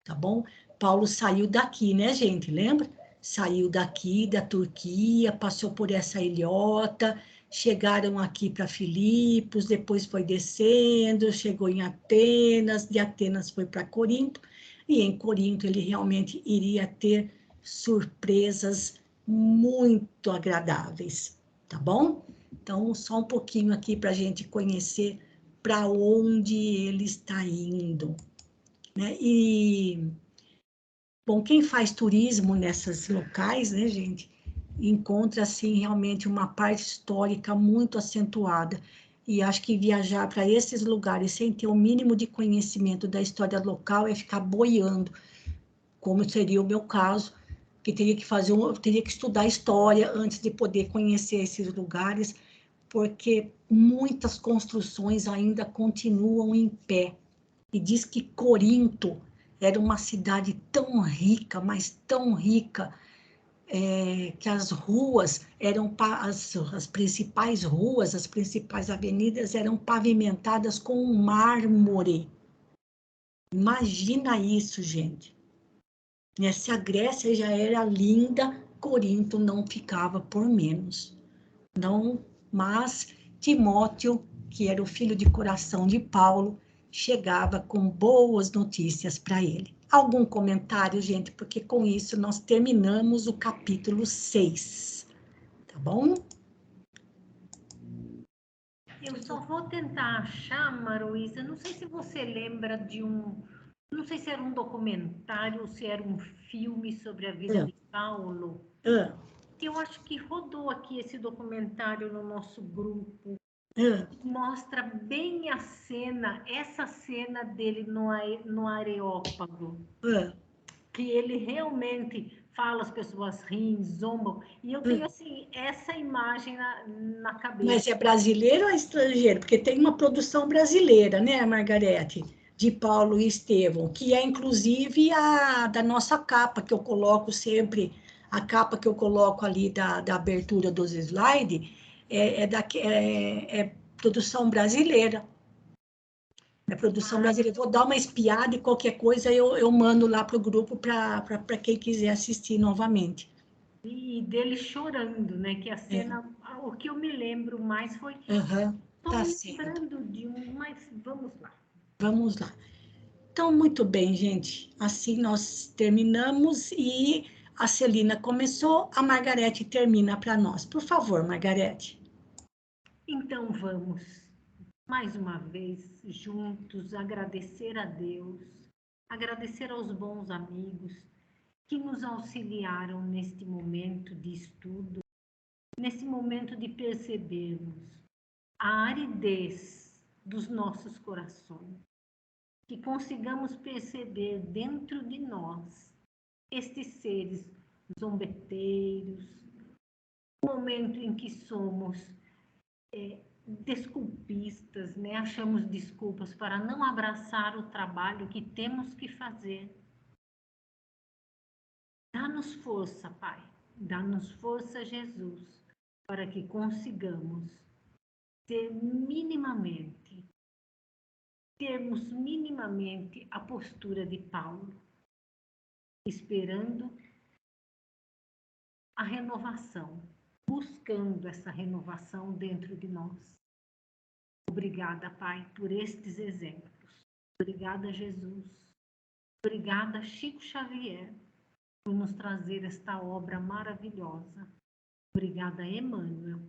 tá bom? Paulo saiu daqui, né, gente? Lembra? Saiu daqui, da Turquia, passou por essa ilhota, chegaram aqui para Filipos, depois foi descendo, chegou em Atenas, de Atenas foi para Corinto, e em Corinto ele realmente iria ter surpresas muito agradáveis, tá bom? Então, só um pouquinho aqui para a gente conhecer para onde ele está indo, né? E, bom, quem faz turismo nessas locais, né, gente, encontra, assim, realmente uma parte histórica muito acentuada. E acho que viajar para esses lugares sem ter o mínimo de conhecimento da história local é ficar boiando, como seria o meu caso, que teria que teria que estudar história antes de poder conhecer esses lugares, porque muitas construções ainda continuam em pé. E diz que Corinto era uma cidade tão rica, mas tão rica, que as ruas eram, as principais ruas, as principais avenidas eram pavimentadas com mármore. Imagina isso, gente. Se a Grécia já era linda, Corinto não ficava por menos. Não, mas Timóteo, que era o filho de coração de Paulo, chegava com boas notícias para ele. Algum comentário, gente? Porque com isso nós terminamos o capítulo 6, tá bom? Eu só vou tentar achar, Maruísa, não sei se você lembra de não sei se era um documentário ou se era um filme sobre a vida de Paulo. Eu acho que rodou aqui esse documentário no nosso grupo. Mostra bem a cena, essa cena dele no Areópago. Que ele realmente fala, as pessoas riem, zombam. E eu tenho, assim, essa imagem na cabeça. Mas é brasileiro ou é estrangeiro? Porque tem uma produção brasileira, né, Margarete? De Paulo e Estevão, que é, inclusive, da nossa capa, que eu coloco sempre, a capa que eu coloco ali da abertura dos slides, é produção brasileira. É produção brasileira. Vou dar uma espiada e qualquer coisa eu mando lá para o grupo para quem quiser assistir novamente. E dele chorando, né? Que a cena, o que eu me lembro mais foi... Estou Tá me certo. lembrando de mas vamos lá. Vamos lá. Então, muito bem, gente. Assim nós terminamos e a Celina começou, a Margarete termina para nós. Por favor, Margarete. Então, vamos, mais uma vez, juntos, agradecer a Deus, agradecer aos bons amigos que nos auxiliaram neste momento de estudo, nesse momento de percebermos a aridez dos nossos corações, que consigamos perceber dentro de nós estes seres zombeteiros, o momento em que somos desculpistas, né? Achamos desculpas para não abraçar o trabalho que temos que fazer. Dá-nos força, Pai, dá-nos força, Jesus, para que consigamos termos minimamente a postura de Paulo, esperando a renovação, buscando essa renovação dentro de nós. Obrigada, Pai, por estes exemplos. Obrigada, Jesus. Obrigada, Chico Xavier, por nos trazer esta obra maravilhosa. Obrigada, Emmanuel,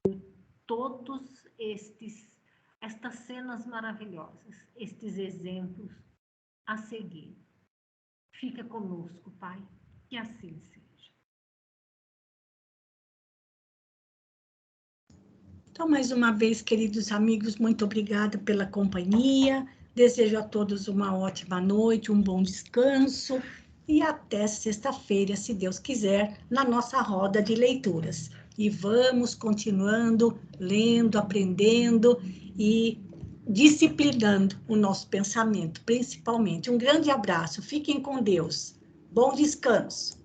por todos estas cenas maravilhosas, estes exemplos a seguir. Fica conosco, Pai, que assim seja. Então, mais uma vez, queridos amigos, muito obrigada pela companhia. Desejo a todos uma ótima noite, um bom descanso e até sexta-feira, se Deus quiser, na nossa roda de leituras. E vamos continuando, lendo, aprendendo e disciplinando o nosso pensamento, principalmente. Um grande abraço, fiquem com Deus. Bom descanso.